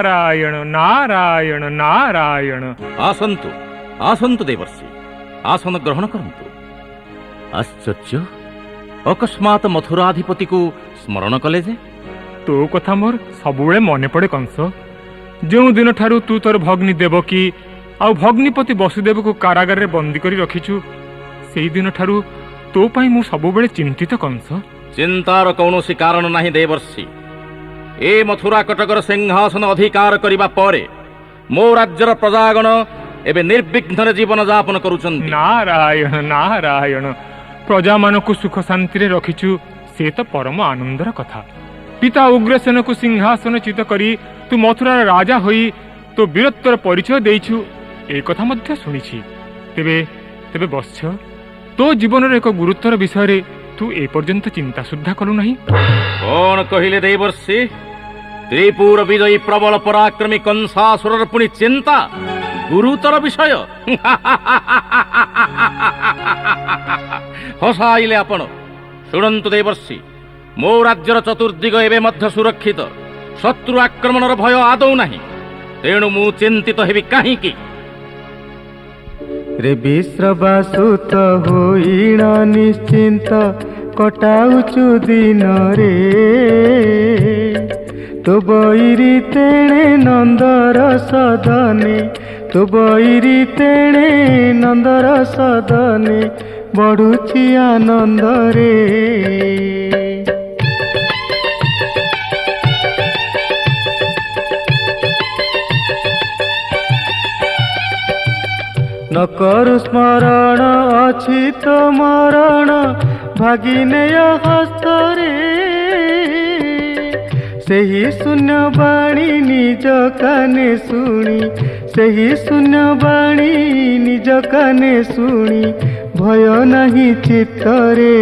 नारायण नारायण नारायण। आसन्तु आसन्तु देवर्षि, आसन ग्रहण करन्तु। आश्चर्य, अकस्मात मथुराधिपति को स्मरण कले जे? तो कथा मोर सबुबेले मने पड़े कंस। जो दिन ठारू तू तोर भग्नी देवकी आ भग्निपति वसुदेव को कारागार रे बंदी करी रखिछु, सेही दिन ठारू तो पाई मु सबुबेले चिंतित कंस। चिंतार कौनसी कारण नाही देवर्षि। ए मथुरा कटकर सिंहासन अधिकार करिबा परे मो राज्यर प्रजागण एबे निर्विघ्न जीवन यापन करूछन्ति। नारायण नारायण, प्रजा मानकु सुख शांति रे रखिछु, से तो परम आनंदर कथा। पिता उग्रसेन को सिंहासन चित करी तू मथुरार राजा होई तो वीरत्वर परिचय देइछु, ए कथा मध्य सुनिछि। तेबे तेबे बस्छ, तो जीवन एक गुरुत्वर विषय रे तू ए पर्यंत चिंता सुद्धा कलु नहीं। कौन कहिले देवर्षि? त्रिपुर विजयी प्रबल पराक्रमी कंसासुरर पुनि चिंता गुरुतर विषय? हसाइले आपण। शुणन्तु देवर्षि, मो राज्यर चतुर्दिग एवं मध्य सुरक्षित, शत्रु आक्रमणर भय आदौ नाही, तेणु मु चिंतित हेबि काहीकि? रे विश्रवासुत होइण निश्चिंत कटाउचु दिन रे, तो बईरी तेणे नंदर सदने, तो बईरी तेणे नंदर सदने बढ़ुची आनंद रे। न करु स्मरण अछि तो मरण, भागिनेय हस्तरे, सेही शून्य बाणी निज काने शुणी, सेही शून्य बाणी निज काने शुणी, भय नाही चित्तरे।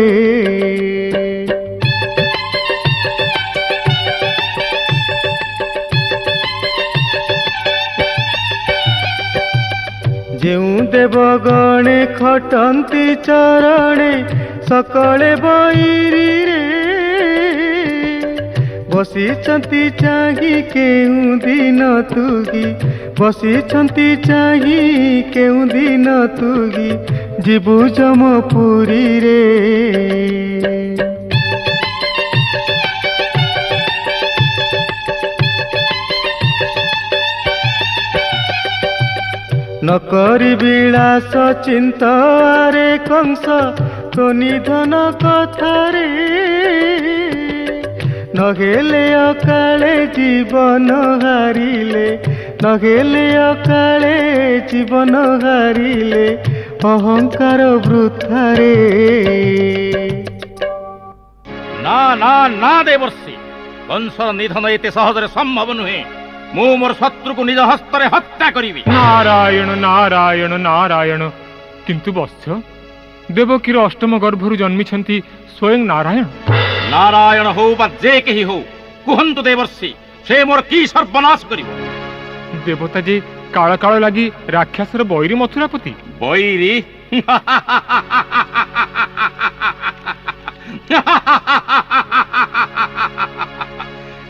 जेउ देवगणे खटंती चरणे, सकले बईरी रे, बसिछंती चाही केउ दिन तुगी, बसिछंती चाही केउ दिन तुगी, जीवु जमपुरी रे। न करी विलास चिंता रे कंस, तो निधन कथारे, नहेले अकाले जीवन हारिले, नहेले अकाले जीवन हारिले, अहंकार वृथारे। ना ना ना देवर्षि, कंसर निधन एते सहजरे संभव नुहे। मु मोर शत्रु को निज हस्तरे हत्या करिवि। नारायण नारायण नारायण, किंतु वत्स, देवकीर अष्टम गर्भरु जन्मिछंती स्वयं नारायण। नारायण हो बा जे केही हो, कुहंतु देवर्षि, से मोर की सर्वनाश करिवो? देवता जे काळ काळ लागि राक्षसर बैरी मथुरापति। बैरी?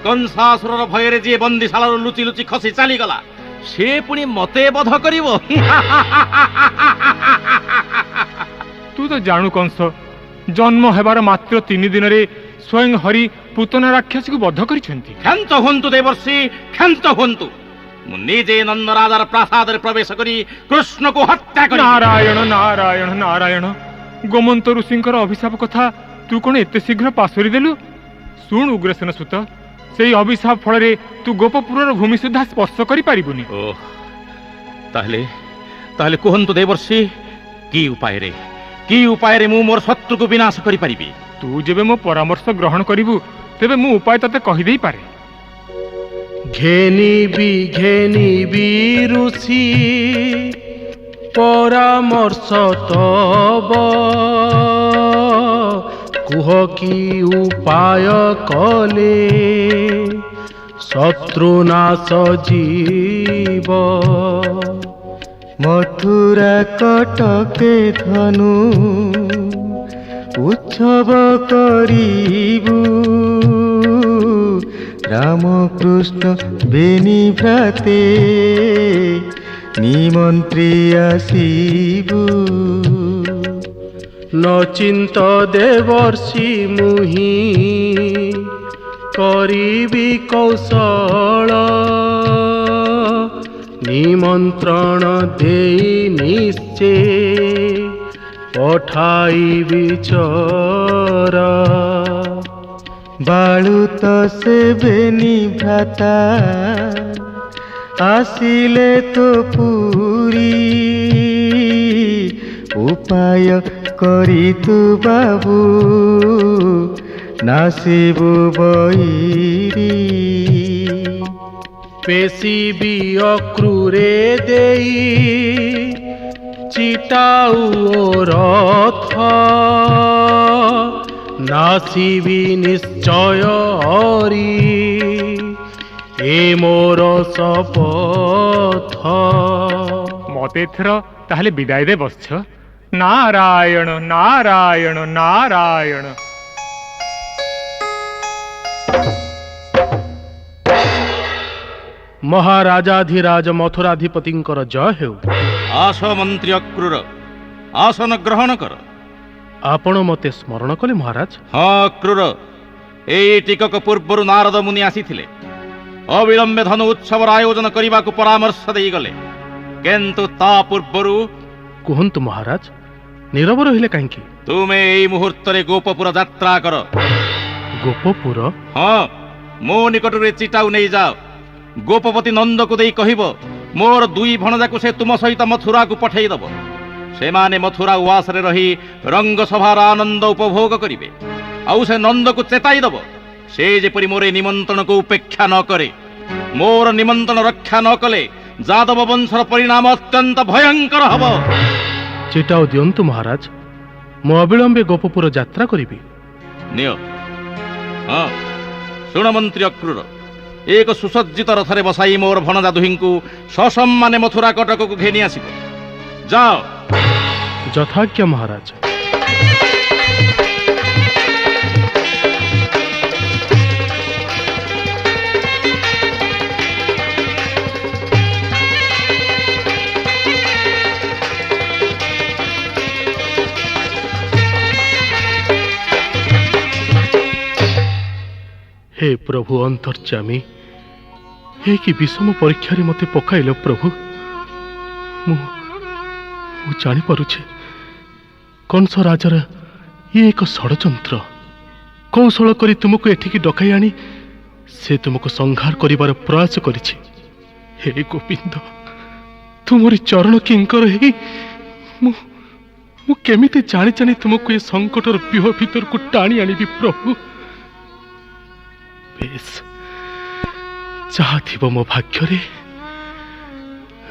कंसासुरर भୟରେ जे बंदीशालार लुचि लुचि खसी चली गला, से पुणी मते बध करिवो? तू तो जानू कंस, जन्म हेबार मात्र 3 दिन रे स्वयं हरि पूतना राक्षसी को बध करिसेंती। क्षांत हुंतु देवर्षि, क्षांत हुंतु। मु निजे नंदराजार प्रासाद रे प्रवेश करी कृष्ण को हत्या करी। नारायण नारायण नारायण, गोमंत ऋषिंकर अभिशाप कथा तू कोन एते शीघ्र पासोरी देलु? सुन उग्रसेन सुत, सेई अभिशाप फल रे तू गोपपुरर भूमि सुद्धा स्पर्श करि पारिबुनी। ओह, ताहले ताहले कुहंतु देवर्षि, की उपाय रे मु मोर शत्रु को विनाश करि पारिबी? तू जेबे मो परामर्श ग्रहण करिबु, तेबे मु उपाय तते कहि देई पारे। घेनिबी ऋषि परामर्श तब, कुह की उपाय कले शत्रुनाश जीव। मथुरा कटके धनु उत्सव करिबु, राम কৃষ্ণ বেনি ভ্রাতে নিমন্ত্রী আসিবু নচিন্ত দেবর্ষি মুহি করিবি কৌশল নিমন্ত্রণ দেই নিশ্চে পঠাইবি চর বালুত সেবেনি ভ্রাতা আসিলে তো পুরী উপায় করি তু বাবু নাসিবু বৈরি পেশিবি অক্রুরে দেই চিটাউ ও রথ নাসিবি নিশ্চয় হরি এ মোর শপথ মতে এথর তাহলে বিদায় দে বৎস। নারায়ণ নারায়ণ নারায়ণ। মহারাজাধিরাজ মথুরাধিপতিঙ্কর জয় হেউ। আস মন্ত্রী অক্রূর, আসন গ্রহণ কর। ଆପଣ ମୋତେ ସ୍ମରଣ କଲେ ମହାରାଜ? ହଁ ଅକ୍ରୂର, ଏଇ ଟିକକ ପୂର୍ବରୁ ନାରଦ ମୁନି ଆସିଥିଲେ। ଅବିଳମ୍ବେ ଧନୁ ଉତ୍ସବର ଆୟୋଜନ କରିବାକୁ ପରାମର୍ଶ ଦେଇଗଲେ, କିନ୍ତୁ ତା ପୂର୍ବରୁ କୁହନ୍ତୁ ମହାରାଜ, ନୀରବ ରହିଲେ କାହିଁକି? ତୁମେ ଏଇ ମୁହୂର୍ତ୍ତରେ ଗୋପପୁର ଯାତ୍ରା କର। ଗୋପପୁର? ହଁ, ମୋ ନିକଟରେ ଚିଟାଉ ନେଇଯାଅ। ଗୋପପତି ନନ୍ଦକୁ ଦେଇ କହିବ, ମୋର ଦୁଇ ଭଣଜାକୁ ସେ ତୁମ ସହିତ ମଥୁରାକୁ ପଠେଇଦବ। ସେମାନେ ମଥୁରା ଉଆସରେ ରହି ରଙ୍ଗସଭାର ଆନନ୍ଦ ଉପଭୋଗ କରିବେ। ଆଉ ସେ ନନ୍ଦକୁ ଚେତାଇ ଦବ, ସେ ଯେପରି ମୋର ଏ ନିମନ୍ତ୍ରଣକୁ ଉପେକ୍ଷା ନ କରେ। ମୋର ନିମନ୍ତ୍ରଣ ରକ୍ଷା ନ କଲେ ଯାଦବ ବଂଶର ପରିଣାମ ଅତ୍ୟନ୍ତ ଭୟଙ୍କର ହବ। ଚିଟାଉ ଦିଅନ୍ତୁ ମହାରାଜ, ମୁଁ ଅବିଳମ୍ବେ ଗୋପପୁର ଯାତ୍ରା କରିବି। ନିଅ। ହଁ, ଶୁଣ ମନ୍ତ୍ରୀ ଅକ୍ରୂର, ଏକ ସୁସଜ୍ଜିତ ରଥରେ ବସାଇ ମୋର ଭଣଜା ଦୁହିଁଙ୍କୁ ସସମ୍ମାନେ ମଥୁରା କଟକକୁ ଘେନି ଆସିବ। ଯାଅ। ଯଥାଜ୍ଞା ମହାରାଜ। हे प्रभु अंतर्जामी, हे कि विषम परीक्षा मते पकाइल प्रभु। मु जानी पारुछे कंस राजार ये एक षड़यंत्र। कौशल करी तुमको एठिकी डकाई आनी से तुमको संहार करिवार प्रयास करिछि। हे गोविंद, तुमरी चरण किंकर हे मु केमिति जानी जानी तुमको ये संकटर व्यूह भीतर को टाणी आनिबि प्रभु। बेस, जहा थिबो मो भाग्यरे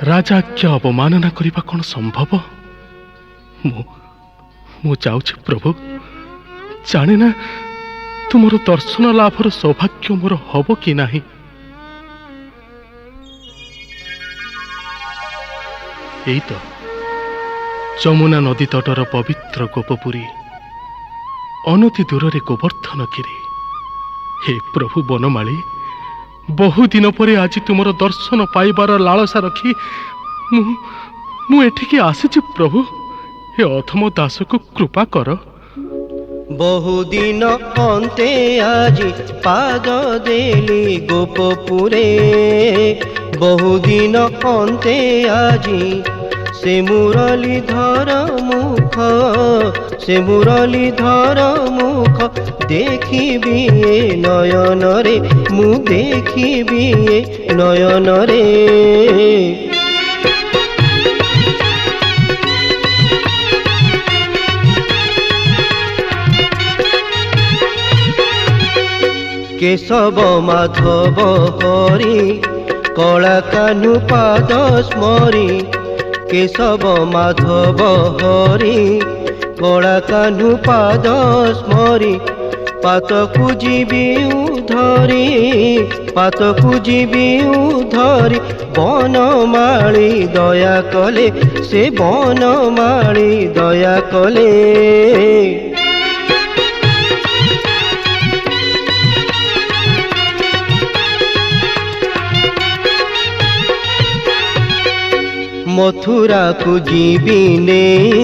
राजाज्ञा अवमानना करिबा कोन संभव? मु जाउछि प्रभु, जाने ना तुमर दर्शन लाभर सौभाग्य मोर हब कि नाही। एई तो যমুনা नदी तटर पवित्र गोपपुरी, अनति दूर रे गोवर्धनगिरी। हे प्रभु बनमाली, बहु दिन पर आज तुमर दर्शन पाइबार लालसा रखी मु एठिकी आसीछि प्रभु। हे अधम दास को कृपा कर। बहुदिन अन्ते आज पाद देली गोपपुरे। बहुदिन अन्ते आजी से मुरलीधर मुख, से मुरलीधर मुख देखिबि नयन रे, मु देखिबि नयन रे। केशव माधव हरि कला कान्हु पाद स्मरी। केशव माधव हरि कला कान्हु पाद स्मरी। पातकु जीवी धरी, पातकु जीवी धरी। बनमाली दया कले, से बनमाली दया कले। ମଥୁରାକୁ ଯିବି ନେଇ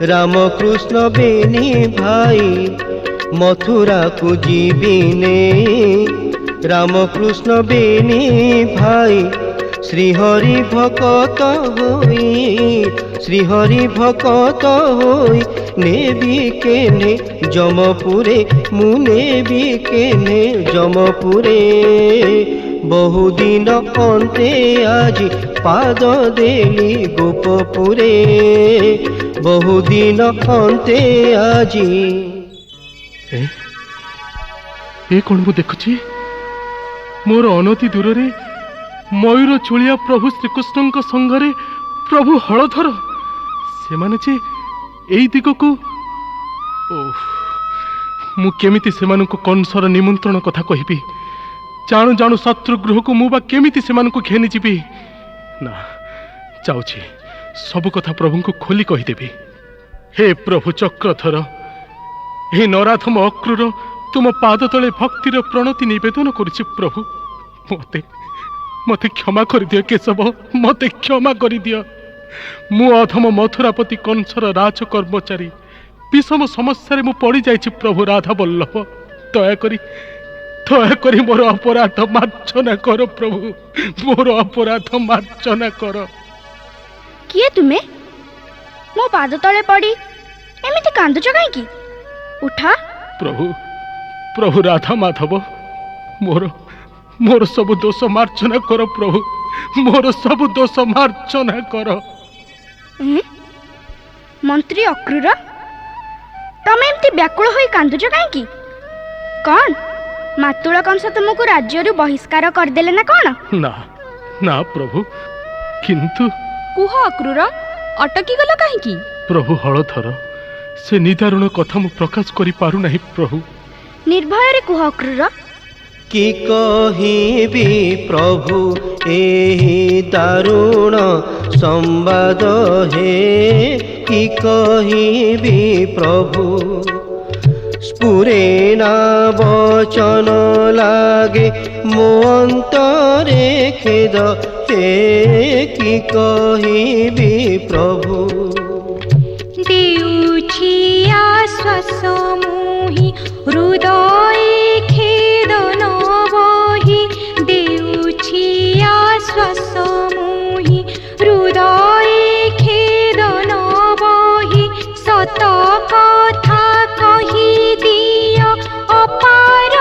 ରାମକୃଷ୍ଣ ବେନି ଭାଇ ମଥୁରାକୁ ଯିବି ନେଇ ରାମକୃଷ୍ଣ ବେନି ଭାଇ ଶ୍ରୀହରି ଭକତ ହୋଇ ନେବି କେନେ ଯମପୁରେ ମୁଁ ନେବି କେନେ ଯମପୁରେ ବହୁଦିନ ଅନ୍ତେ ଆଜି ପାଦ ଦେଲି ଗୋପପୁରେ ବହୁଦିନ ଅନ୍ତେ ଆଜି। ଏ କ'ଣ ମୁଁ ଦେଖୁଛି? ମୋର ଅନତି ଦୂରରେ ମୟୂର ଚୂଳିଆ ପ୍ରଭୁ ଶ୍ରୀକୃଷ୍ଣଙ୍କ ସଙ୍ଗରେ ପ୍ରଭୁ ହଳଧର ସେମାନେ ଯେ ଏଇ ଦିଗକୁ। ମୁଁ କେମିତି ସେମାନଙ୍କୁ କଂସର ନିମନ୍ତ୍ରଣ କଥା କହିବି? ଜାଣୁ ଜାଣୁ ଶତ୍ରୁଗୃହକୁ ମୁଁ ବା କେମିତି ସେମାନଙ୍କୁ ଘେନିଯିବି? ନା, ଯାଉଛି ସବୁ କଥା ପ୍ରଭୁଙ୍କୁ ଖୋଲି କହିଦେବି। ହେ ପ୍ରଭୁ ଚକ୍ରଧର, ଏହି ନରାଧମ ଅକ୍ରୂର ତୁମ ପାଦ ତଳେ ଭକ୍ତିର ପ୍ରଣତି ନିବେଦନ କରୁଛି ପ୍ରଭୁ। ମତେ କ୍ଷମା କରିଦିଅ କେଶବ, ମତେ କ୍ଷମା କରିଦିଅ। ମୁଁ ଅଧମ ମଥୁରାପତି କଂସର ରାଜ କର୍ମଚାରୀ। ବିଷମ ସମସ୍ୟାରେ ମୁଁ ପଡ଼ିଯାଇଛି ପ୍ରଭୁ ରାଧା ବଲ୍ଲଭ। ଦୟାକରି ମୋର ଅପରାଧ ମାର୍ଜନା କର ପ୍ରଭୁ, ମୋର ଅପରାଧ ମାର୍ଜନା କର। କିଏ ତୁମେ? ମୋ ପାଦ ତଳେ ପଡ଼ି ଏମିତି କାନ୍ଦୁଛ କାହିଁକି? ଉଠା। ପ୍ରଭୁ ରାଧା ମାଧବ, ମୋର ସବୁ ଦୋଷ ମାର୍ଜନା କର ପ୍ରଭୁ, ମୋର ସବୁ ଦୋଷ ମାର୍ଜନା କର। ମନ୍ତ୍ରୀ ଅକ୍ରୂର, ତମେ ଏମିତି ବ୍ୟାକୁଳ ହୋଇ କାନ୍ଦୁଛ କାହିଁକି? କଣ ମାତୁଳ କଂସ ତୁମକୁ ରାଜ୍ୟରୁ ବହିଷ୍କାର କରିଦେଲେ ନା କଣ? ନା ପ୍ରଭୁ, କିନ୍ତୁ। କୁହ ଅକ୍ରୂର, ଅଟକିଗଲ କାହିଁକି? ପ୍ରଭୁ ହଳଧର, ସେ ନିଦାରୁଣ କଥା ମୁଁ ପ୍ରକାଶ କରିପାରୁନାହିଁ ପ୍ରଭୁ। ନିର୍ଭୟରେ କୁହ ଅକ୍ରୂର। କି କହିବି ପ୍ରଭୁ ଏହି ଦାରୁଣ ସମ୍ବାଦ ହେ, କି କହିବି ପ୍ରଭୁ ସ୍ଫୁରେ ନା ବଚନ ଲାଗେ ମୋ ଅନ୍ତରେ ଖେଦ ହେ, କି କହିବି ପ୍ରଭୁ। ଦେଉଛି ଆଶ୍ୱାସ ମୁହିଁ ହୃଦୟ ଖେଦନ ବହି, ଦେଉଛି ଆଶ୍ୱାସ ମୁହିଁ ହୃଦୟ ଖେଦନ ବହି, ସତ କଥା କହି ଦିଅ ଅପାର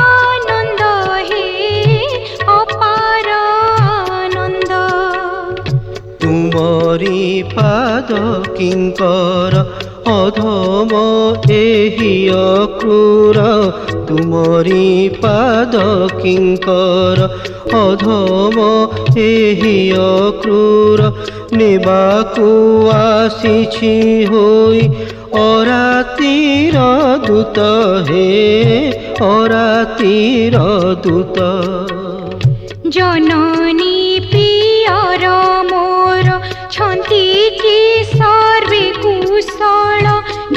ଆନନ୍ଦ ହେ, ଅପାର ଆନନ୍ଦ। ତୁମରି ପାଦ କିଙ୍କର ଅଧମ ଏହି ଅକ୍ରୂର, ତୁମରି ପାଦ କିଙ୍କର ଅଧମ ଏହି ଅକ୍ରୂର, ନେବାକୁ ଆସିଛି ହୋଇ ଅରାତିର ଦୂତ ହେ, ଅରାତିର ଦୂତ। ଜନନୀ ପ୍ରିୟର ମୋର ଛନ୍ତି କି ସର୍ବେ କୁଶଳ,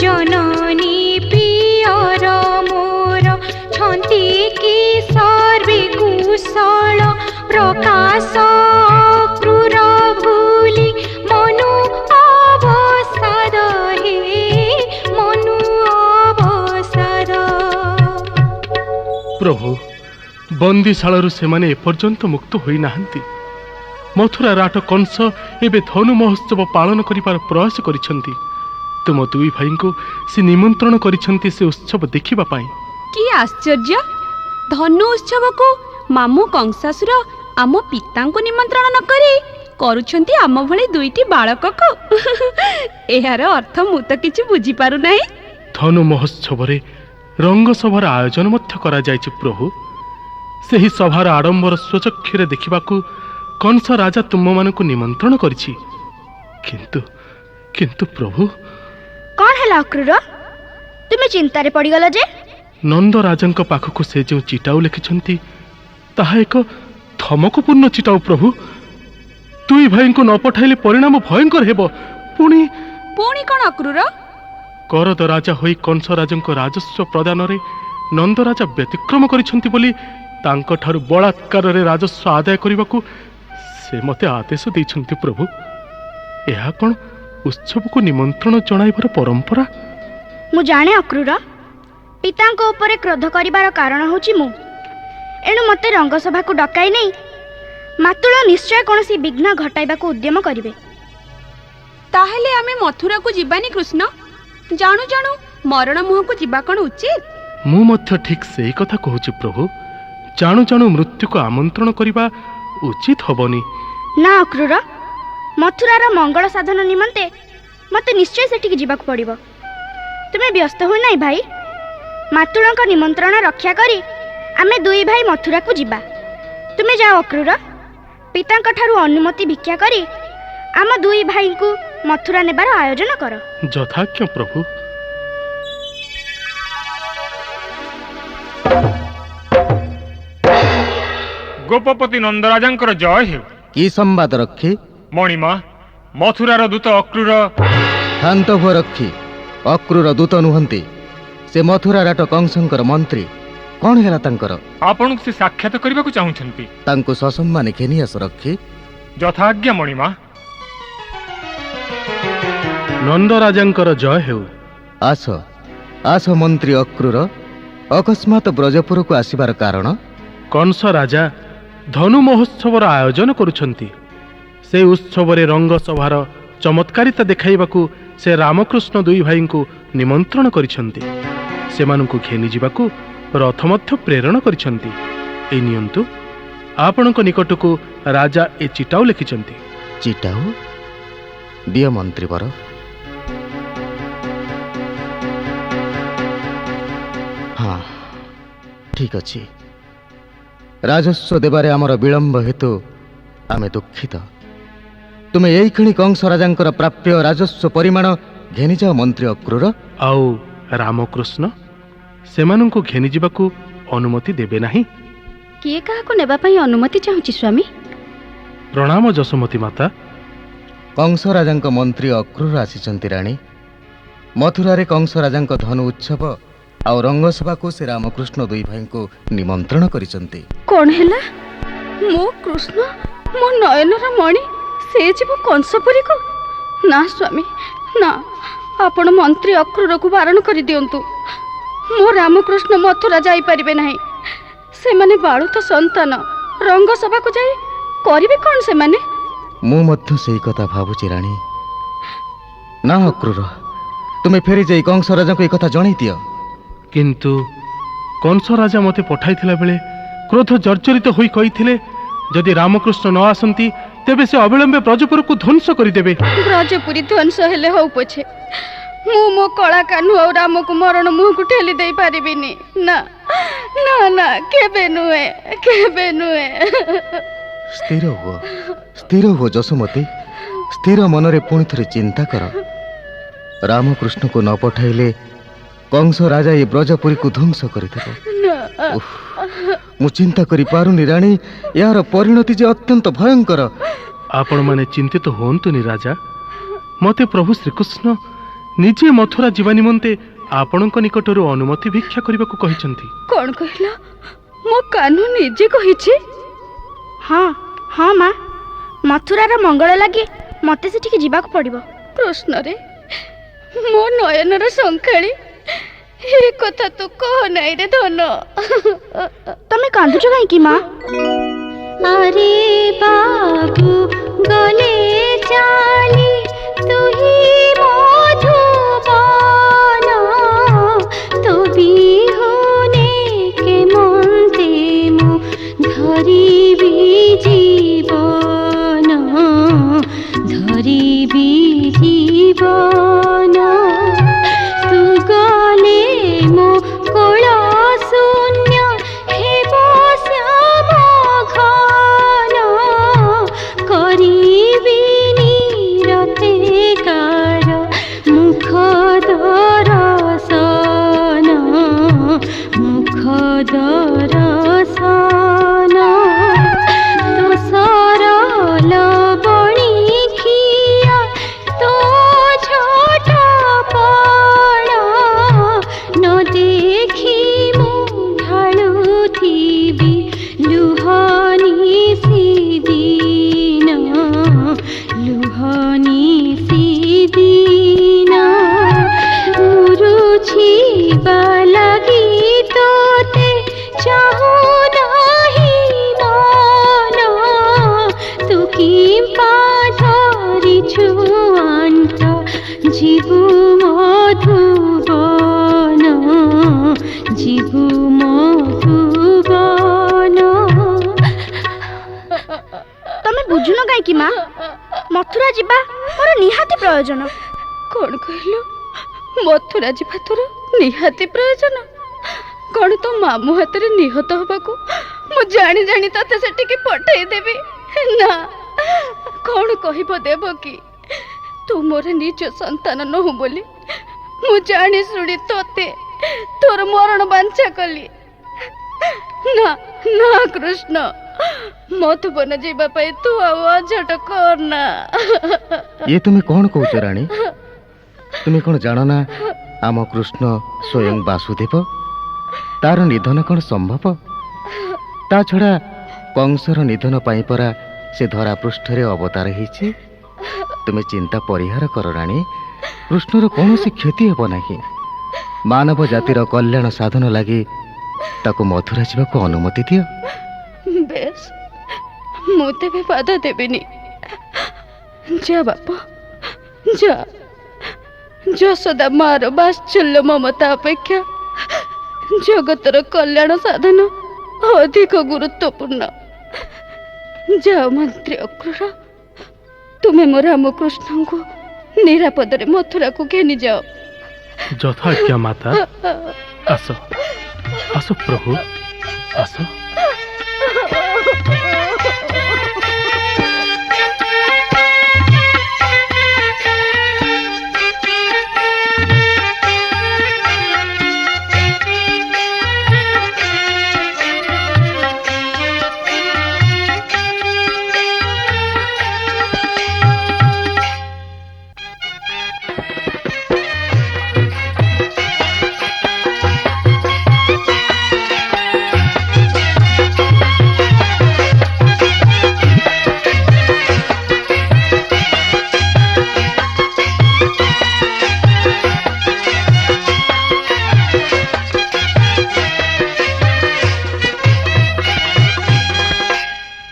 ଜନନୀ ପ୍ରିୟର ମୋର ଛନ୍ତି କି ସର୍ବେ କୁଶଳ, ପ୍ରକାଶ କ୍ରୂର ଭୁଲି ମନୁ ଅବସାଦ ହେ, ମନୁ ଅବସାଦ। ପ୍ରଭୁ, ବନ୍ଦୀଶାଳରୁ ସେମାନେ ଏପର୍ଯ୍ୟନ୍ତ ମୁକ୍ତ ହୋଇନାହାନ୍ତି। ମଥୁରା ରାଟ କଂସ ଏବେ ଧନୁ ମହୋତ୍ସବ ପାଳନ କରିବାର ପ୍ରୟାସ କରିଛନ୍ତି। ତୁମ ଦୁଇ ଭାଇଙ୍କୁ ସେ ନିମନ୍ତ୍ରଣ କରିଛନ୍ତି ସେ ଉତ୍ସବ ଦେଖିବା ପାଇଁ। କି ଆଶ୍ଚର୍ଯ୍ୟ! ଧନୁ ଉତ୍ସବକୁ ମାମୁଁ କଂସାସୁର ଆମ ପିତାଙ୍କୁ ନିମନ୍ତ୍ରଣ ନ କରି କରୁଛନ୍ତି ଆମ ଭଳି ଦୁଇଟି ବାଳକକୁ। ଏହାର ଅର୍ଥ ମୁଁ ତ କିଛି ବୁଝିପାରୁନାହିଁ। ଧନୁ ମହୋତ୍ସବରେ ରଙ୍ଗସଭାର ଆୟୋଜନ ମଧ୍ୟ କରାଯାଇଛି ପ୍ରଭୁ। ସେହି ସଭାର ଆଡ଼ମ୍ବର ସ୍ୱଚକ୍ଷୁରେ ଦେଖିବାକୁ କଂସ ରାଜା ତୁମମାନଙ୍କୁ ନିମନ୍ତ୍ରଣ କରିଛି। କିନ୍ତୁ ପ୍ରଭୁ। କଣ ହେଲା ଅକ୍ରୂର, ତୁମେ ଚିନ୍ତାରେ ପଡ଼ିଗଲ ଯେ? ନନ୍ଦ ରାଜାଙ୍କ ପାଖକୁ ସେ ଯେଉଁ ଚିଟାଉ ଲେଖିଛନ୍ତି ତାହା ଏକ ଧମକପୂର୍ଣ୍ଣ ଚିଟାଉ ପ୍ରଭୁ। ଦୁଇ ଭାଇଙ୍କୁ ନ ପଠାଇଲେ ପରିଣାମ ଭୟଙ୍କର ହେବ। ପୁଣି କଣ ଅକ୍ରୂର? କରଦ ରାଜା ହୋଇ କଂସ ରାଜାଙ୍କ ରାଜସ୍ୱ ପ୍ରଦାନରେ ନନ୍ଦରାଜା ବ୍ୟତିକ୍ରମ କରିଛନ୍ତି ବୋଲି ତାଙ୍କଠାରୁ ବଳାତ୍କାରରେ ରାଜସ୍ୱ ଆଦାୟ କରିବାକୁ ସେ ମୋତେ ଆଦେଶ ଦେଇଛନ୍ତି ପ୍ରଭୁ। ଏହା କ'ଣ ଉତ୍ସବକୁ ନିମନ୍ତ୍ରଣ ଜଣାଇବାର ପରମ୍ପରା? ମୁଁ ଜାଣେ ଅକ୍ରୁର, ପିତାଙ୍କ ଉପରେ କ୍ରୋଧ କରିବାର କାରଣ ହେଉଛି ମୁଁ। ଏଣୁ ମୋତେ ରଙ୍ଗସଭାକୁ ଡକାଇ ନେଇ ମାତୁଳ ନିଶ୍ଚୟ କୌଣସି ବିଘ୍ନ ଘଟାଇବାକୁ ଉଦ୍ୟମ କରିବେ। ତାହେଲେ ଆମେ ମଥୁରାକୁ ଯିବାନି କୃଷ୍ଣ? ଜାଣୁ ଜାଣୁ ମରଣ ମୁହଁକୁ ଯିବା କ'ଣ ଉଚିତ? ମୁଁ ମଧ୍ୟ ଠିକ୍ ସେଇ କଥା କହୁଛି ପ୍ରଭୁ। ଜାଣୁ ଜାଣୁ ମୃତ୍ୟୁକୁ ଆମନ୍ତ୍ରଣ କରିବା ଉଚିତ ହବନି। ନା ଅକ୍ରୁର, ମଥୁରାର ମଙ୍ଗଳ ସାଧନ ନିମନ୍ତେ ମୋତେ ନିଶ୍ଚୟ ସେଠିକି ଯିବାକୁ ପଡ଼ିବ। ତୁମେ ବ୍ୟସ୍ତ ହୁଅ ନାହିଁ ଭାଇ। ମାତୁଳଙ୍କ ନିମନ୍ତ୍ରଣ ରକ୍ଷା କରି ଆମେ ଦୁଇ ଭାଇ ମଥୁରାକୁ ଯିବା। ତୁମେ ଯାଅ ଅକ୍ରୁର, ପିତାଙ୍କ ଠାରୁ ଅନୁମତି ଭିକ୍ଷା କରି ଆମ ଦୁଇ ଭାଇଙ୍କୁ ମଥୁରା ନେବାର ଆୟୋଜନ କର। ଯଥାଜ୍ଞ ପ୍ରଭୁ। ଗୋପପତି ନନ୍ଦରାଜାଙ୍କର ଜୟ ହେଉ। କି ସମ୍ବାଦ ରକ୍ଷୀ? ମଣିମା, ମଥୁରାର ଦୂତ ଅକ୍ରୁର। ଶାନ୍ତ ହୁଅ ରକ୍ଷୀ। ଅକ୍ରୁର ଦୂତ ନୁହନ୍ତି, ସେ ମଥୁରା ରାଟ କଂସଙ୍କର ମନ୍ତ୍ରୀ। କ'ଣ ହେଲା ତାଙ୍କର? ଆପଣଙ୍କୁ ସେ ସାକ୍ଷାତ କରିବାକୁ ଚାହୁଁଛନ୍ତି। ତାଙ୍କୁ ସସମ୍ମାନେ ଘେନି ଆସ ରକ୍ଷୀ। ଯଥାଜ୍ଞା ମଣିମା। ନନ୍ଦରାଜାଙ୍କର ଜୟ ହେଉ। ଆସ ଆସ ମନ୍ତ୍ରୀ ଅକ୍ରୁର। ଅକସ୍ମାତ ବ୍ରଜପୁରକୁ ଆସିବାର କାରଣ? କଂସ ରାଜା ଧନୁ ମହୋତ୍ସବର ଆୟୋଜନ କରୁଛନ୍ତି। ସେ ଉତ୍ସବରେ ରଙ୍ଗସଭାର ଚମତ୍କାରିତା ଦେଖାଇବାକୁ ସେ ରାମକୃଷ୍ଣ ଦୁଇ ଭାଇଙ୍କୁ ନିମନ୍ତ୍ରଣ କରିଛନ୍ତି। ସେମାନଙ୍କୁ ଘେନିଯିବାକୁ ରଥ ମଧ୍ୟ ପ୍ରେରଣ କରିଛନ୍ତି। ଏଇ ନିଅନ୍ତୁ, ଆପଣଙ୍କ ନିକଟକୁ ରାଜା ଏ ଚିଟାଉ ଲେଖିଛନ୍ତି। ଚିଟାଉ? ଦିଅ ମନ୍ତ୍ରୀବର। ହଁ, ଠିକ୍ ଅଛି। ରାଜସ୍ୱ ଦେବାରେ ଆମର ବିଳମ୍ବ ହେତୁ ଆମେ ଦୁଃଖିତ। ତୁମେ ଏଇକ୍ଷଣି କଂସ ରାଜାଙ୍କର ପ୍ରାପ୍ୟ ରାଜସ୍ୱ ପରିମାଣ ଘେନିଯାଅ ମନ୍ତ୍ରୀ ଅକ୍ରୁର। ଆଉ ରାମକୃଷ୍ଣ ସେମାନଙ୍କୁ ଘେନିଯିବାକୁ ଅନୁମତି ଦେବେ ନାହିଁ। କିଏ କାହାକୁ ନେବା ପାଇଁ ଅନୁମତି ଚାହୁଁଛି ସ୍ୱାମୀ? ପ୍ରଣାମ ଯଶୋମତୀ ମାତା। କଂସ ରାଜାଙ୍କ ମନ୍ତ୍ରୀ ଅକ୍ରୁର ଆସିଛନ୍ତି ରାଣୀ। ମଥୁରାରେ କଂସ ରାଜାଙ୍କ ଧନୁ ଉତ୍ସବ ଆଉ ରଙ୍ଗସଭାକୁ ସେ ରାମକୃଷ୍ଣ ଦୁଇ ଭାଇଙ୍କୁ ନିମନ୍ତ୍ରଣ କରିଛନ୍ତି। କ'ଣ ହେଲା? ମୋ କୃଷ୍ଣ, ମୋ ନୟନର ମଣି, ସେ ଯିବ କଂସପୁରୀକୁ? ନା ସ୍ୱାମୀ, ନା। ଆପଣ ମନ୍ତ୍ରୀ ଅକ୍ରୁରକୁ ବାରଣ କରିଦିଅନ୍ତୁ। ମୋ ରାମକୃଷ୍ଣ ମଥୁରା ଯାଇପାରିବେ ନାହିଁ। ସେମାନେ ବାଳୁତ ସନ୍ତାନ। ରଙ୍ଗସଭାକୁ ଯାଇ କରିବେ କ'ଣ ସେମାନେ? ମୁଁ ମଧ୍ୟ ସେଇ କଥା ଭାବୁଛି ରାଣୀ। ନା ଅକ୍ରୁର, ତୁମେ ଫେରି ଯାଇ କଂସ ରାଜାଙ୍କୁ ଏ କଥା ଜଣାଇ ଦିଅ। କିନ୍ତୁ କଂସ ରାଜା ମୋତେ ପଠାଇଥିଲା ବେଳେ କ୍ରୋଧ ଜର୍ଜରିତ ହୋଇ କହିଥିଲେ, ଯଦି ରାମକୃଷ୍ଣ ନ ଆସନ୍ତି ତେବେ ସେ ଅବିଳମ୍ବେ ବ୍ରଜପୁରକୁ ଧ୍ୱଂସ କରିଦେବେ। ବ୍ରଜପୁରୀ ଧ୍ୱଂସ ହେଲେ ହଉ ପଛେ, ମୁଁ ମୋ କଳା କାହ୍ନୁ ଆଉ ରାମକୁ ମରଣ ମୁହଁକୁ ଠେଲି ଦେଇ ପାରିବିନି। ନା ନା ନା, କେବେ ନୁହେଁ, କେବେ ନୁହେଁ। ସ୍ଥିର ହୁଅ ଯଶୋମତୀ। ସ୍ଥିର ମନରେ ପୁଣି ଥରେ ଚିନ୍ତା କର। ରାମକୃଷ୍ଣକୁ ନ ପଠାଇଲେ କଂସ ରାଜା ଏ ବ୍ରଜପୁରୀକୁ ଧ୍ୱଂସ କରିଦେବ। ମୁଁ ଚିନ୍ତା କରିପାରୁନି ରାଣୀ, ଏହାର ପରିଣତି ଯେ ଅତ୍ୟନ୍ତ ଭୟଙ୍କର। ଆପଣମାନେ ଚିନ୍ତିତ ହୁଅନ୍ତୁନି ରାଜା। ମୋତେ ପ୍ରଭୁ ଶ୍ରୀକୃଷ୍ଣ ନିଜେ ମଥୁରା ଯିବା ନିମନ୍ତେ ଆପଣଙ୍କ ନିକଟରୁ ଅନୁମତି ଭିକ୍ଷା କରିବାକୁ କହିଛନ୍ତି। କ'ଣ କହିଲ? ମୋ କାହ୍ନୁ ନିଜେ କହିଛି? ହଁ ହଁ ମା, ମଥୁରାର ମଙ୍ଗଳ ଲାଗି ମୋତେ ସେଠିକି ଯିବାକୁ ପଡ଼ିବ। କୃଷ୍ଣରେ, ମୋ ନୟନର ଶଙ୍ଖାଳି, ଏ କଥା ତୁ କହ ନାହିଁ ରେ ଧନ। ତମେ କାନ୍ଦୁଛ କାହିଁକି ମା? আরে বাবু গলে চালি তুহি মধুবন তো বিহুনে কেমন্তে মু ধরিবি জীবন ধরিবি জীবন তু গলে মো কোল শূন্য হেব শ্যাম ঘন করিবি নিরতে কার মুখ দরশন মুখ দরশন তো সরল বণি খিয়া তো ছোট পড় ন দেখি মু ঢালুথিবি লুহনি সিদিন লুহনি ମଥୁରା ଯିବା ମୋର ନିହାତି ପ୍ରୟୋଜନ। କଣ କହିଲୁ? ମଥୁରା ଯିବା ତୋର ନିହାତି ପ୍ରୟୋଜନ? କଣ ତୋ ମାମୁଁ ହାତରେ ନିହତ ହବାକୁ ମୁଁ ଜାଣି ଜାଣି ତତେ ସେଠିକି ପଠେଇଦେବି? ନା, କଣ କହିବ ଦେବକୀ? ତୁ ମୋର ନିଜ ସନ୍ତାନ ନୁହଁ ବୋଲି ମୁଁ ଜାଣି ଶୁଣି ତତେ ତୋର ମରଣ ବାଞ୍ଛା କଲି। ନା ନା କୃଷ୍ଣ, ମଧୁବନ ଯିବା ପାଇଁ ତୁ ଆଉ ଅଝଟ କରନା। ये तुम्हें कौन कौच राणी? तुम्हें कौन जान ना आम कृष्ण स्वयं वासुदेव, तार निधन कौन संभव? ता छड़ा कंसर निधन पाई परा से धरा पृष्ठरे अवतार ହେଇଛି। तुम्हें चिंता परिहार कर राणी, कृष्णर कौन क्षति हेब नहीं। मानव जातिर कल्याण साधन लगी ताको मथुरा जावाक अनुमति दियो। बेस, ମୁଁ ତେବେ ବାଧା ଦେବିନି। ଯା ବାପ ଯା। ଯଶୋଦା ମାର ବାତ୍ସଲ୍ୟ ମମତା ଅପେକ୍ଷା ଜଗତର କଲ୍ୟାଣ ସାଧନ ଅଧିକ ଗୁରୁତ୍ୱପୂର୍ଣ୍ଣ। ଯାଅ ମନ୍ତ୍ରୀ ଅକ୍ରୂର, ତୁମେ ମୋ ରାମକୃଷ୍ଣଙ୍କୁ ନିରାପଦରେ ମଥୁରାକୁ ଘେନି ଯାଅ। ଯଥାଜ୍ଞା ମାତା। ଆସ ଆସ ପ୍ରଭୁ, ଆସ।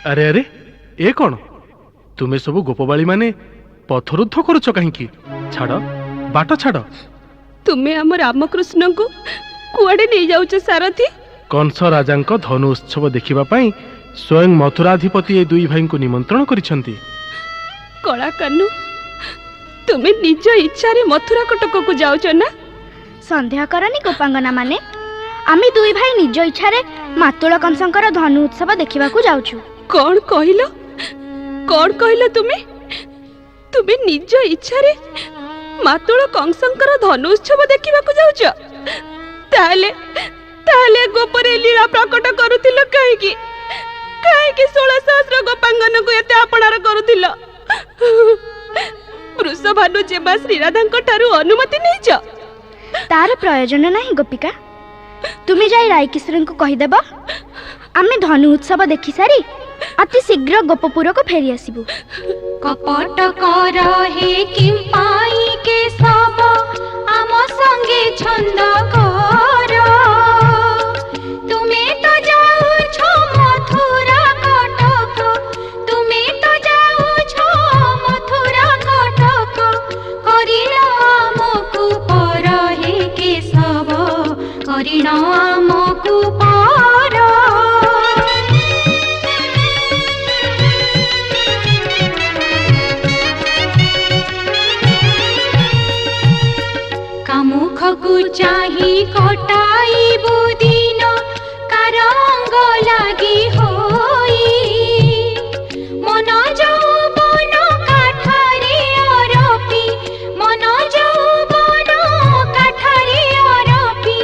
अरे अरे ए कौन? तुम्हें सब गोपबाड़ी माने पथरुद्ध करुच कहीं? छाड़ बाट छाड़। तुम्हें आम रामकृष्ण को कुआडे नहीं जाउछ सारथी? कंस राजा धनु उत्सव देखिबा पई स्वयं मथुराधिपति ए दुई भाई को निमंत्रण करिसंती। कला कानू, तुम्हें निज इच्छा रे मथुरा कटक को जाउछ ना? सन्देह करनी गोपांगना माने, आमे दुई भाई निज इच्छा रे मातुल कंसंकर धनु उत्सव देखिबाकू जाउछु। कौन कहलो? कौन कहलो तुम्हें? तुम्हें निज इच्छा रे मातुल कंसंकर धनु उत्सव देखिबाकू जाउछ? ताले ताले गोपरे लीला प्रकट करूतिलो काहेकि? काहेकि 16 सहस्र गोपांगन को एते आपणार करूतिलो? वृषभानु जेबा श्रीराधांक ठारू अनुमति नैछ? तार प्रयोजन नहीं गोपिका। तुमे जाई रायकिशोर को कहि देबो, आमे धनु उत्सव देखि सारी अति शीघ्र गोपपुर को फेरी आसीबु। कपट कर हे किंपाई के सब आम संगे छंद कर। तुमे तो जाउछ मथुरा कटक, तुमे तो जाउछ मथुरा कटक। करिल आमकु पर हे केशव, करिल आमकु पर। मुखकु चाही कटाई बुदिन कारंग लागी होई। मन जौबन काठारे अरपी, मन जौबन काठारे अरपी।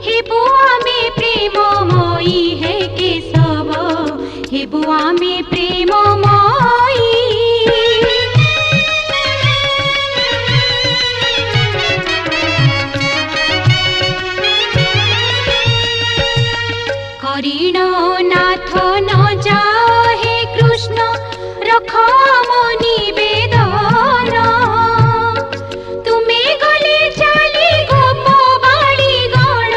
हेबु आमे प्रेममयी हे केशव, हेबु आमे प्रेममयी। करिण नाथ न जाओ हे कृष्ण, रख मो निवेदन। तुमे गले चाली गोपबाड़ी गण,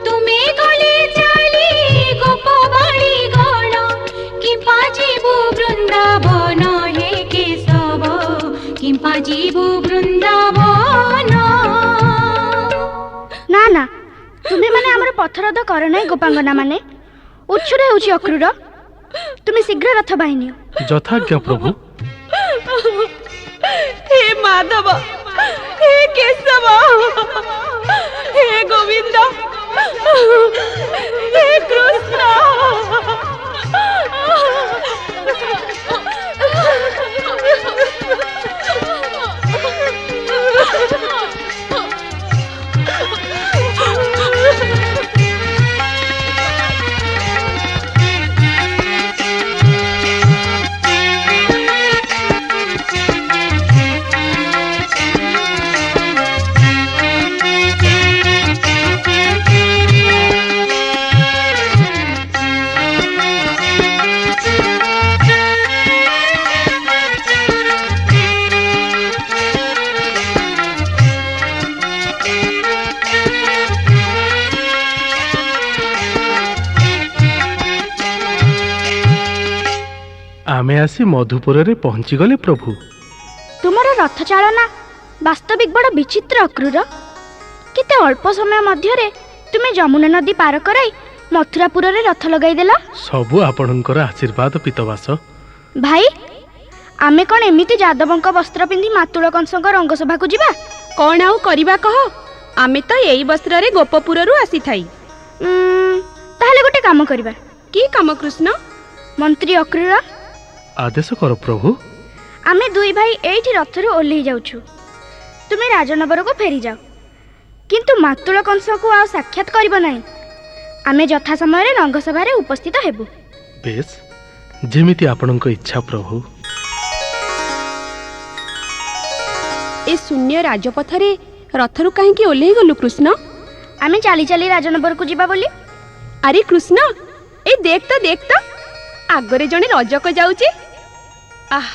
तुमे गले चाली गोपबाड़ी गण। किंपा जीवु वृंदावन हे केशव, किंपा जीवु वृंदावन। ना ना, तुम्हें माने हमर पथरद कर नाही गोपांगना माने। उच्छुर हेउची अक्रूर, तुमे शीघ्र रथ बाहिनियो। यथाज्ञा प्रभु। हे माधव, हे केशव, हे गोविंद, हे कृष्ण। आमे आसी मधुपुर रे पहुंची गले प्रभु। तुमर रथ चालना वास्तविक बड़ विचित्र अक्रूर। केते अल्प समय मध्यरे तुमे जमुना नदी पार कराई मथुरापुर रे रथ लगाई देला। सबु आपणकर आशीर्वाद पीतवास। भाई आमे कौन एमिति जादवंक वस्त्र पिंधि मातुल कंसक रंगसभा को जिबा? कौन आउ करिबा कह, आमे तो एई वस्त्र रे गोपपुर रु आसी थाई। ताहले गोटे काम करबा। की काम कृष्ण? मंत्री अक्रूर, आदेश कर प्रभु। आमे दुई भाई एठी रथरु ओल्ही जाउछु। तुमे राजनगर को फेरी जाओ, किंतु मातुल कंस को आ साक्षात करब नाही। आमे यथा समय रे रंगसभा रे उपस्थित हेबु। बेस, जेमिति आपणक इच्छा प्रभु। ए शून्य राजपथ रे रथरु काहे की ओल्ही गलु कृष्ण? आमे चाली चाली राजनगर को जिबा बोली। अरे कृष्ण, ए देख तो आगरे जने रजक जाउची। आह,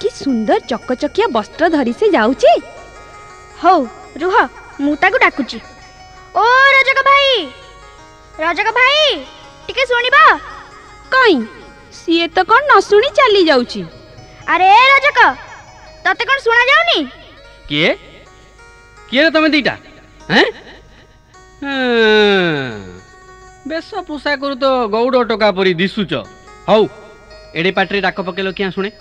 कि सुंदर चकचकिया वस्त्र धरी से जाउची। हौ रुह, मु ताकु डाकुची। ओ रजक भाई, रजक भाई टिके सुनिबा। कहीं सीए तो कौन न सुनी चली जाउची। अरे रजक, तते कौन सुना जाउनी? किए किए रे तमे दीटा हैं? बेस पोषाक करू तो गौड़ टोका परी दिसुच। हौ एडे पाटरी डाक पकेलो किया सुने।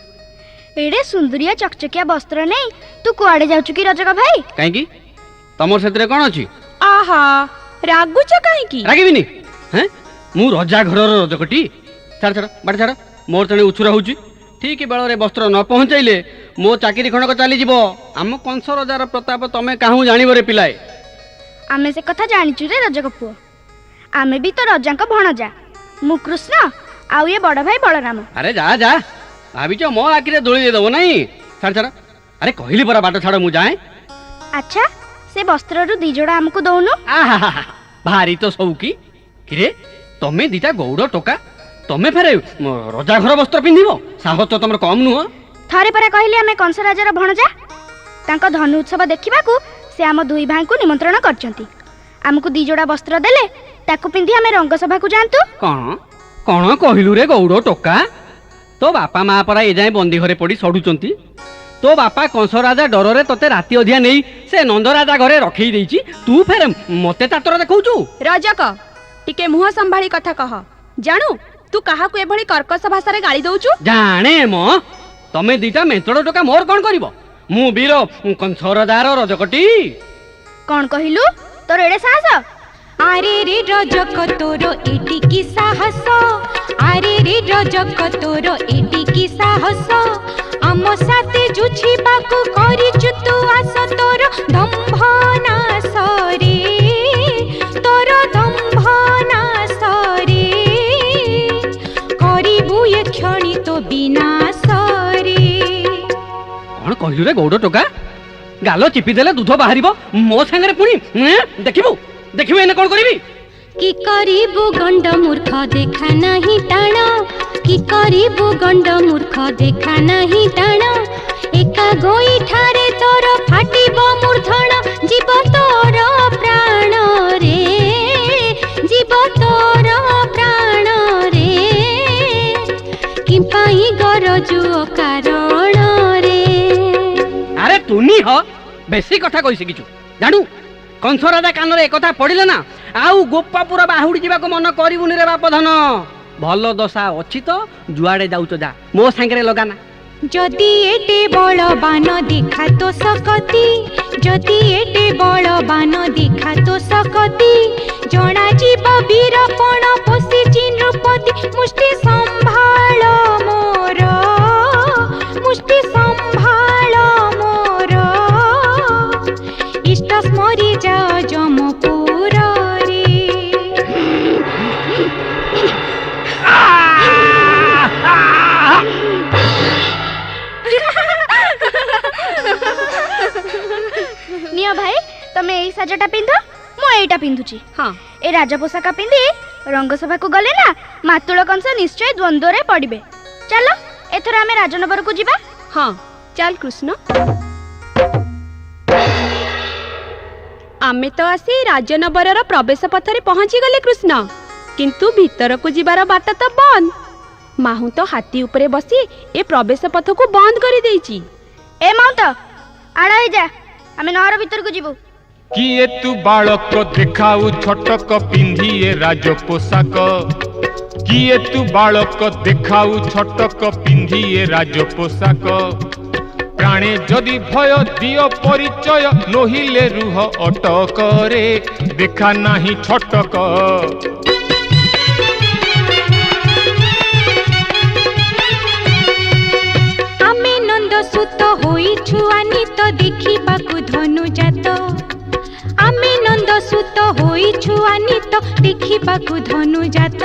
एडे सुंदरिया चकचकिया वस्त्र नहीं तू कुआडे जाउछु की रजक भाई? काहे की तमर सेतरे कोन अछि? आहा, रागुच काहे की? रागिबिनी हैं? मु रजा घरर रजकटी। छाड़ छाड़ बाटे छाड़, मोर तणे उछुरा होउची। ठीक बेल रे वस्त्र न पहुंचाइले मो चाकरी खणक चली जीवो। आम कंस रजार प्रताप तमे काहू जानिबो रे पिलाए? आमे से कथा जानिचु रे रजक पुओ। आमे भी तो रजांक भणजा। मु कृष्ण आउ ये बड़ भाई बलराम। अरे जा जा, भाभी मो आखिरे दोली दे दबो नहीं। छाड़ छाड़, अरे कहली परा बाट छाड़ मु जाए। अच्छा, से वस्त्र रु दी जोड़ा हमको दउनु। आहा, भारी तो सौकी। किरे तमे दीटा गौड़ टोका, तमे फेरे रजा घर वस्त्र पिंधिबो? साहस तो तमर कम नुह। थरे परे कहली आमे कंस राजार भणजा। तांको धनु उत्सव देखिबाकू से आम दुई भाई को निमंत्रण करचंती। हमको दी जोड़ा वस्त्र देले ताकू पिंधि आमे रंगसभा को जानतु। कौन कौन कहलु रे गौड़ टोका? तो बापा माँ परा ए जाए बंदी घरे पड़ी सड़ुचंती। तो बापा कंस राजा डर तोते राति अधिया नहीं से नंद राजा घरे रखी देइची। तू फेर मते तातर देखौचु। रजक टिके मुह संभाली कथा कह। जानू तू काहा को एभली कर्कश भाषा रे गाली दउचु? जाने मो तमे दीटा मेंतड़ टोका मोर कोन करिवो? मु वीर कंस राजार रजकटी। कौन कहिलु? तोर एडे साहस? आरे रे रजक तोरो एटी की साहस। आरे रे रजक तोरो एटी की साहस। आम साथे जुछिबाकू करिचु तू आस। तोरो दंभ नाश रे, तोरो दंभ नाश रे, करिबु ए क्षणी तो विनाश रे। कौन कहलु रे गौड़ टोका? गालो चिपी देले दूध बाहरिबो मो संगे पुणी। देखिबो देखिबो एने कोन करिबी? की करिबु गंड मूर्ख देखा नहीं टाण। की करिबु गंड मूर्ख देखा नहीं टाण। एका गोईठारे तोर फाटिबो मूर्धन। जीव तोर प्राण रे, जीव तोर प्राण रे। कि पाई गरजु कारण रे। अरे तुनी हो बेसी कथा कहि सिकिछु जानू। कंस राजा कान रे एकथा पड़िले ना आउ गोपापुर बाहुडी जीवा को मन करिबुनी रे बाप धन। भल दशा अछि तो जुआडे जाउच जा, मो संगे लगाना। যদি এটে বলবান দেখা তো সকতি যদি এটে বলবান দেখা তো সকতি জনা জীব বীরপণ পশিছি নৃপতি মুষ্টি সম্ভাଳ মোর মুষ্টি সম্ভাଳ মোর ইষ্ট স্মরি যাও যমপুরে नियो भाई तमे एई साजटा पिंध मु एईटा पिंधुची हाँ ए राजा पोशाक पिंधि रंगसभा को गले ना मातुल कंस निश्चय द्वंद्व रे पड़िबे। चलो एथर आमे राजनगर को जिबा। हाँ चल कृष्ण। आमे तो आसी राजनगर प्रवेश पथरे पहुंची गले कृष्ण, किंतु भीतर को जीवार बाट तो बंद। माहू तो हाथी उपरे बसी ए प्रवेश पथ को बंद कर देइची। ए माउंट आड़ा हे जा आमे नहर भीतर को जिबु। किए तू बालक देखाऊ छटक पिंधिए राज पोशाक किए तू बालक देखाऊ छटक पिंधिए राज पोशाक प्राणे जदि भय दियो परिचय नहिले रुह अटक रे देखा नाही छटक। आमे नंद सुत होई छुआनी तो देखिबाकु धनु जात आमे नंद सुत होई छुआनी तो देखिबाकु धनु जात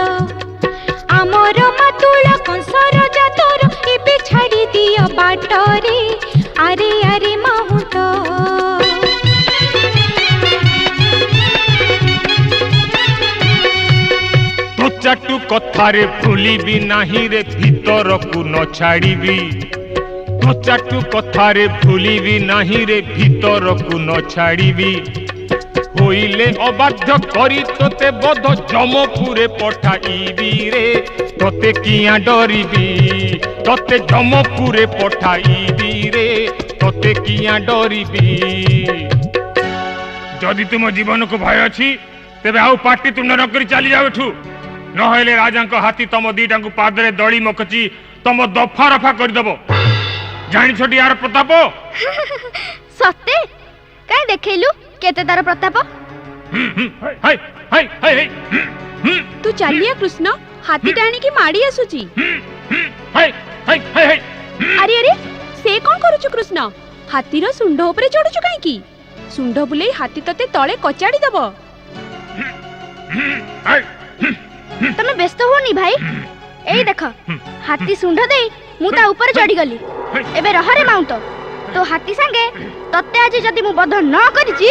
आमर मातुल कंसर जातर एबे छाड़ी दियो बाटरे आरे आरे माहुत तू चाटू कथारे भूलिबी नाही रे भीतर को न छाड़ीबी तू चाटू कथारे भूलिबी नाही रे भीतर को न छाड़ीबी होइले अबाध्य करी तोते बध जमपुरे पठाइबी रे तोते किया डरिबी तोते जमपुरे पठाइबी रे तोते किया डरिबी। जदि तुम जीवन को भय अछि तेबे आउ पाटी तुंड न करी चली जाओ एठू नहेले राजा को हाथी तम दीटा को पादरे दड़ी मकची तम दफा रफा कर दबो जानि छोटी यार प्रताप। सत्ते काई देखैलु केते तार प्रताप। हाय हाय हाय तू चलिए कृष्ण हाथी टाणी की माड़ी आसुची। हाय हाय हाय अरे अरे से कौन करूछु कृष्ण हाथीर सुंड उपरे चढ़ुछु काई की सुंड बुले हाथी तते तळे कचाड़ी दबो। तमे व्यस्त होनी भाई एई देख हाथी सुंड देई मु ता ऊपर चढ़ी गली एबे रहरे माउंट तो हाथी संगे तते आज जदी मु बध न करिची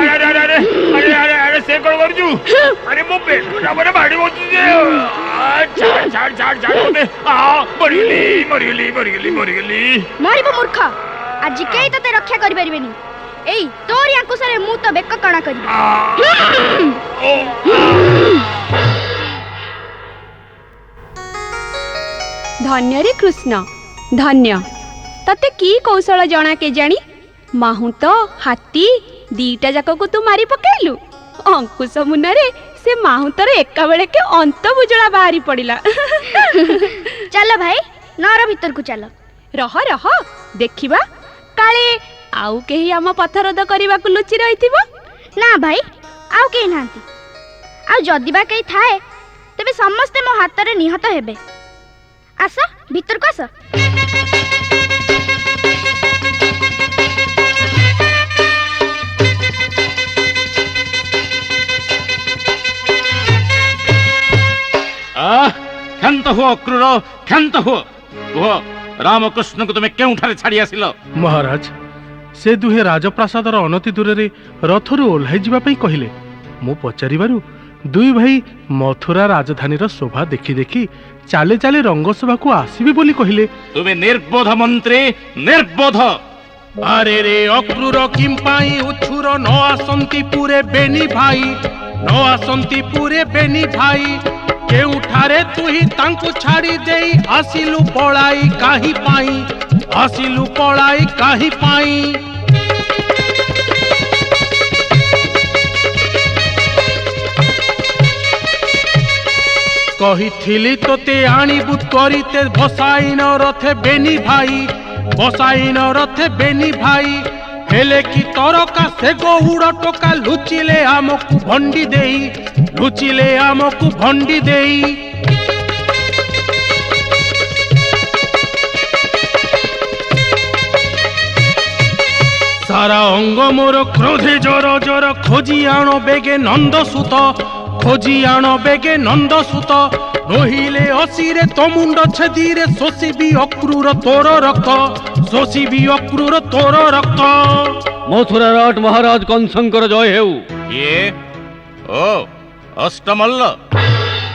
अरे अरे अरे अरे अरे अरे से कोन करजू अरे मो पेटुटा बरे बाडी बोची जे छाड़ छाड़ छाड़ छाड़ दे आ मरिगली मारिबो मूर्ख आज केई तते रक्षा करि परिबेनी एई तोरी अंकुशरे मु तो बेक कणा करी। धन्य रे कृष्ण धन्य तते की कौशल जना के जानी माहू तो हाथी दीटा जाक को तू मारी पकेलु अंकुश मुनरे से माहू तर एका बेले के अंत बुजड़ा बाहरी पड़िला। चलो भाई नर भीतर को चलो। रह रह देखिबा काले आउ केही आम पथरद करबा को लुचि रहिथिबो। ना भाई आउ केही नांती आउ जदी बा केही थाए तबे समस्त मो हाथ रे निहत हेबे। आस भीतर को आस। क्षांत हो क्रूर क्षांत हो रामकृष्ण को तुम क्यों छाड़ी आसिल। महाराज से दुहे राजप्रासादर अनति दूर रे रथरु ओल्हाई जिबा पई कहिले मु पचारिबारु दुई भाई मथुरा राजधानी शोभा देखी देखी चाले चाले रंगसभा को आसीबे बोली कहिले। तुम्हें निर्बोध मंत्री निर्बोध। अरे रे अक्रूर किम पाई उछुर न आसंती पूरे बेनी भाई न आसंती पूरे बेनी भाई केउठारे तू ही तांको छाड़ी देई आसिलु पळाई काहि पाई आसिलु पळाई काहि पाई। କହିଥିଲି ତୋତେ ଆଣିବୁ ତ୍ୱରିତେ ବସାଇନ ରଥେ ବେନି ଭାଇ, ବସାଇନ ରଥେ ବେନି ଭାଇ। ହେଲେ କି ତରକା ସେ ଗହୁଡ଼ ଟୋକା ଲୁଚିଲେ ଆମକୁ ଭଣ୍ଡି ଦେଇ, ଲୁଚିଲେ ଆମକୁ ଭଣ୍ଡି ଦେଇ। ସାରା ଅଙ୍ଗ ମୋର କ୍ରୋଧେ ଜର ଜର, ଖୋଜି ଆଣ ବେଗେ ନନ୍ଦସୁତ, ଖୋଜି ଆଣ ବେଗେ ନନ୍ଦସୁତ। ରହିଲେ ଅସିରେ ତୋ ମୁଣ୍ଡ ଛେଦିରେ, ଶୋଷିବି ଅକ୍ରୁର ତୋର ରକ୍ତ, ଶୋଷିବି ଅକ୍ରୁର ତୋର ରକ୍ତ। ମଥୁରା ରାଟ ମହାରାଜ କଂସଙ୍କର ଜୟ ହେଉ। କିଏ? ଓ ଅଷ୍ଟମଲ୍ଲ,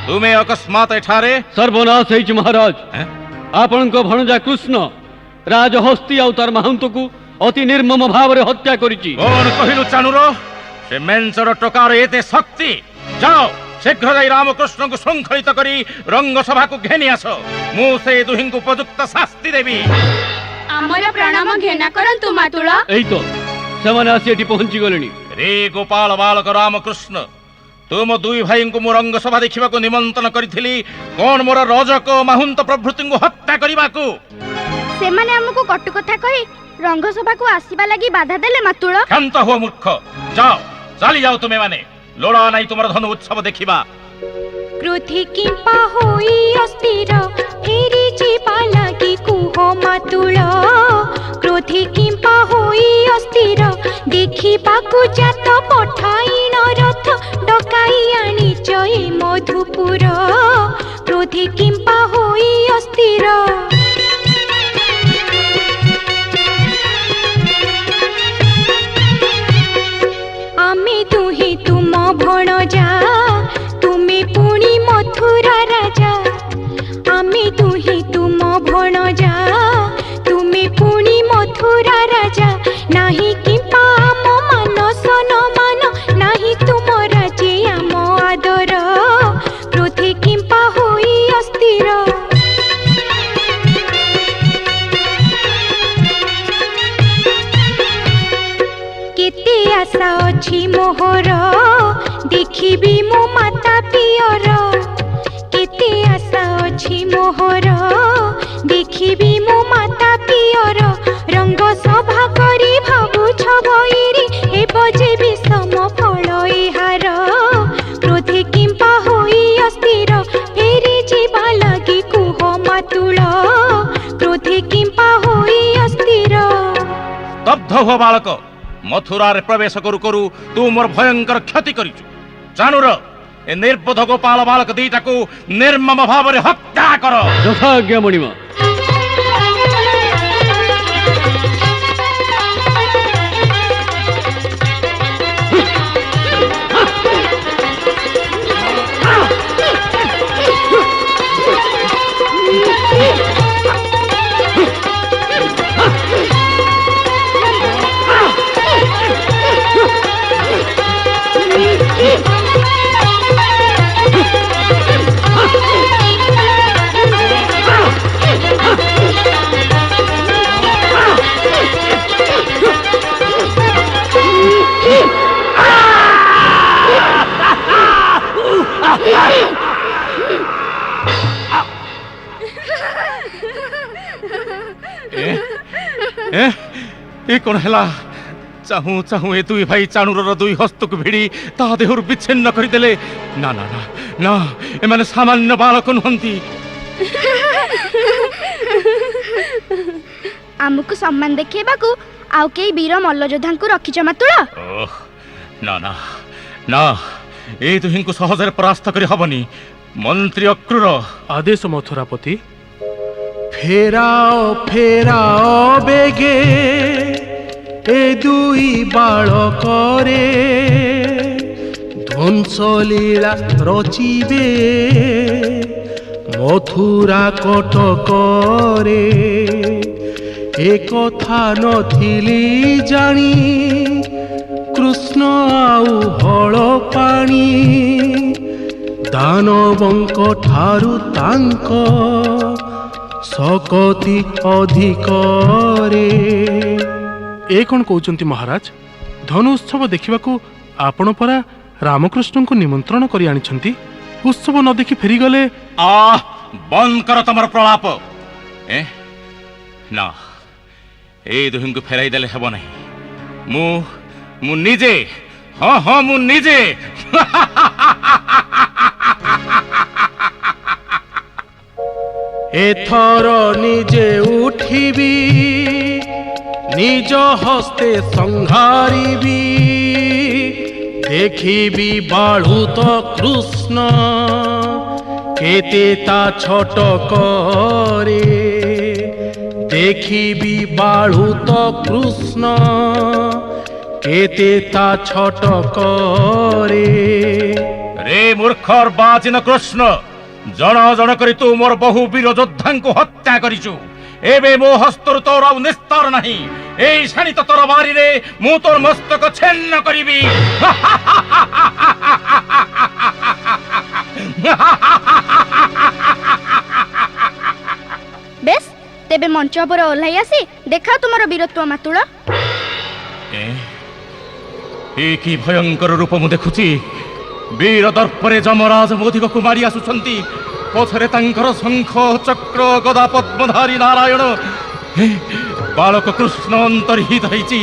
ତୁମେ ଅକସ୍ମାତ ଏଠାରେ? ସର୍ବନାଶ ହେଇଛି ମହାରାଜ। ହେଁ? ଆପଣଙ୍କ ଭଣଜା କୃଷ୍ଣ ରାଜହସ୍ତି ଆଉ ତାର ମାହାନ୍ତକୁ ଅତି ନିର୍ମମ ଭାବରେ ହତ୍ୟା କରିଛି। କଣ କହିଲୁ ଚାଣୁର? ସେ ମେଞ୍ଚର ଟୋକାର ଏତେ ଶକ୍ତି? ଯାଅ ଶୀଘ୍ର ଯାଇ ରାମକୃଷ୍ଣଙ୍କୁ ଶୃଙ୍ଖଳିତ କରି ରଙ୍ଗସଭାକୁ ଘେନି ଆସ। ମୁଁ ସେ ଦୁହିଁଙ୍କୁ ଉପଯୁକ୍ତ ଶାସ୍ତି ଦେବି। ଆମର ପ୍ରଣାମ ଘେନା କରନ୍ତୁ ମାତୁଳ। ଏଇ ତ ସେମାନେ ଆସି ଏଠି ପହଞ୍ଚି ଗଲେଣି। ରେ ଗୋପାଳ ବାଳକ ରାମକୃଷ୍ଣ, ତୁମ ଦୁଇ ଭାଇଙ୍କୁ ମୁଁ ରଙ୍ଗସଭା ଦେଖିବାକୁ ନିମନ୍ତ୍ରଣ କରିଥିଲି, କଣ ମୋର ରଜକ ମାହୁନ୍ତ ପ୍ରଭୃତିଙ୍କୁ ହତ୍ୟା କରିବାକୁ? ସେମାନେ ଆମକୁ କଟୁ କଥା କହି ରଙ୍ଗସଭାକୁ ଆସିବା ଲାଗି ବାଧା ଦେଲେ ମାତୁଳ। କ୍ଷାନ୍ତ ହୁଅ ମୂର୍ଖ, ଯାଅ ଚାଲି ଯାଅ ତୁମେ ମାନେ। ଲୋଡ଼ା ନାହିଁ ତୁମର ଧନୁ ଉତ୍ସବ ଦେଖିବା। କ୍ରୋଧେ କିମ୍ପା ହୋଇ ଅସ୍ଥିର, ଫେରି ଯିବା ଲାଗି କୁହ ମାତୁଳ। କ୍ରୋଧେ କିମ୍ପା ହୋଇ ଅସ୍ଥିର, ଦେଖିବାକୁ ଜାତ ପଠାଇଣ ରଥ, ଡକାଇ ଆଣିଛ ଏ ମଧୁପୁର। କ୍ରୋଧେ କିମ୍ପା ହୋଇ ଅସ୍ଥିର। ଆମେ ଦୁହେଁ ତୁମ ଭଣଜା, ତୁମେ ପୁଣି ମଥୁରା ରାଜା। ଆମେ ଦୁହେଁ ତୁମ ଭଣଜା, ତୁମେ ପୁଣି ମଥୁରା ରାଜା। ନାହିଁ କିମ୍ପା ଆମ ମାନ ସନମାନ, ନାହିଁ ତୁମ ରାଜେ ଆମ ଆଦର। କ୍ରୋଧେ କିମ୍ପା ହୋଇ ଅସ୍ଥିର। କେତେ ଆଶା ଅଛି ମୋହର, ଦେଖିବି ମୋ ମାତା ପିୟର। କେତେ ଆଶା ଅଛି ମୋହର, ଦେଖିବି ମୋ ମାତା ପିୟର। ରଙ୍ଗ ସଭା କରି ଭାବୁଛ ବଇରି, ହେବ ଯେ ବିଷମ ଫଳ ଏହାର। କ୍ରୋଧେ କିମ୍ପା ହୋଇ ଅସ୍ଥିର, ଫେରି ଯିବା ଲାଗି କୁହ ମାତୁଳ। କ୍ରୋଧେ କିମ୍ପା ହୋଇ ଅସ୍ଥିର। ସ୍ତବ୍ଧ ହୁଅ ବାଳକ, ମଥୁରାରେ ପ୍ରବେଶ କରୁ କରୁ ତୁ ମୋର ଭୟଙ୍କର କ୍ଷତି କରିଛୁ। ଚାଣୁର, ଏ ନିର୍বোধ ଗୋପାଳ ବାଳକ ଦିଟାକୁ ନିର୍ମମ ଭାବରେ ହତ୍ୟା କର। ଯଥାଜ୍ଞା ମଣିମା। ଏ କଣ ହେଲା? ଚାହୁଁ ଚାହୁଁ ଏ ଦୁଇ ଭାଇ ଚାଣୁରର ଦୁଇ ହସ୍ତକୁ ଭିଡ଼ି ତା ଦେହରୁ ବିଚ୍ଛିନ୍ନ କରିଦେଲେ। ନା ନା ନା ନା, ଏମାନେ ସାମାନ୍ୟ ବାଳକ ନୁହନ୍ତି। ଆମକୁ ସମ୍ମାନ ଦେଖେଇବାକୁ ଆଉ କେହି ବୀର ମଲ୍ଲଯୋଦ୍ଧାଙ୍କୁ ରଖିଛ ମାତୁଳ? ଓଃ, ନା ନା ନା, ଏ ଦୁହିଁଙ୍କୁ ସହଜରେ ପରାସ୍ତ କରି ହବନି। ମନ୍ତ୍ରୀ ଅକ୍ରୁର। ଆଦେଶ ମଥୁରାପତି। ଫେରାଅ ଫେରାଅ ବେଗେ ଏ ଦୁଇ ବାଳକରେ, ଧ୍ୱଂସ ଲୀଳା ରଚିବେ ମଥୁରା କଟକରେ। ଏ କଥା ନଥିଲି ଜାଣି, କୃଷ୍ଣ ଆଉ ହଳ ପାଣି, ଦାନବଙ୍କ ଠାରୁ ତାଙ୍କ ଶକତି ଅଧିକରେ। ଏ କ'ଣ କହୁଛନ୍ତି ମହାରାଜ? ଧନୁ ଉତ୍ସବ ଦେଖିବାକୁ ଆପଣ ପରା ରାମକୃଷ୍ଣଙ୍କୁ ନିମନ୍ତ୍ରଣ କରି ଆଣିଛନ୍ତି? उत्सव न देखि फेरीगले बंद कर तुम प्रलाप ए ना ए दुहिं को फेराई देले हेब नहीं मु निजे हाँ हाँ मु निजे एथर निजे उठिबी निज हस्ते संहारिबी देखिबी बाळुत कृष्ण केते ता छोट करे देखिबी बाळुत कृष्ण केते ता छोट करे रे मूर्खर बाजिन कृष्ण जन जन करी तू मोर बहु वीर योद्धा को हत्या करिचु एबे मो हस्तरु तोर आउ निस्तार नहीं एई शाणित तोर बारी रे मु तोर मस्तक छेन्न करिबी बेस तेबे मंच पर ओह्लाई आसी देखा तुमर वीरत्व मातुळ ए की भयंकर रूप मु देखुची वीर दर्परे जमराज मोदिक को मारी आसुछंती पछरे तांकर शंख चक्र गदा पद्मधारी नारायण बालक कृष्ण अंतर्हित होईची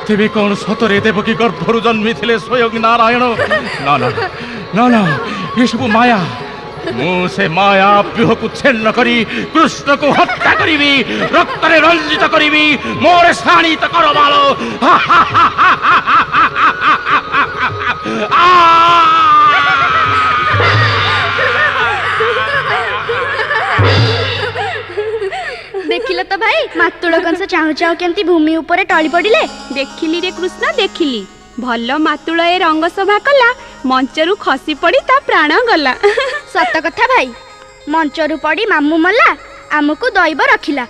तेबे कौन सतरे देवकी गर्भरु जन्मी थिले स्वयं नारायण ना ना ना ना ये सब माया मु से माया व्यूह को छेन्न करी कृष्ण को हत्या करीबी रक्त रे रंजित करीबी मोर शाणित कर बालो देखिल तो भाई मातुळ कंस चाहू चाहू केमती भूमि ऊपर टळी पड़िले देखिली रे कृष्ण देखिली भल मातुळ ए रंग शोभा कला मंचरू खसी पड़ी ता प्राण गला सत कथा भाई मंचरू पड़ी मामू मल्ला आमको दैव रखिला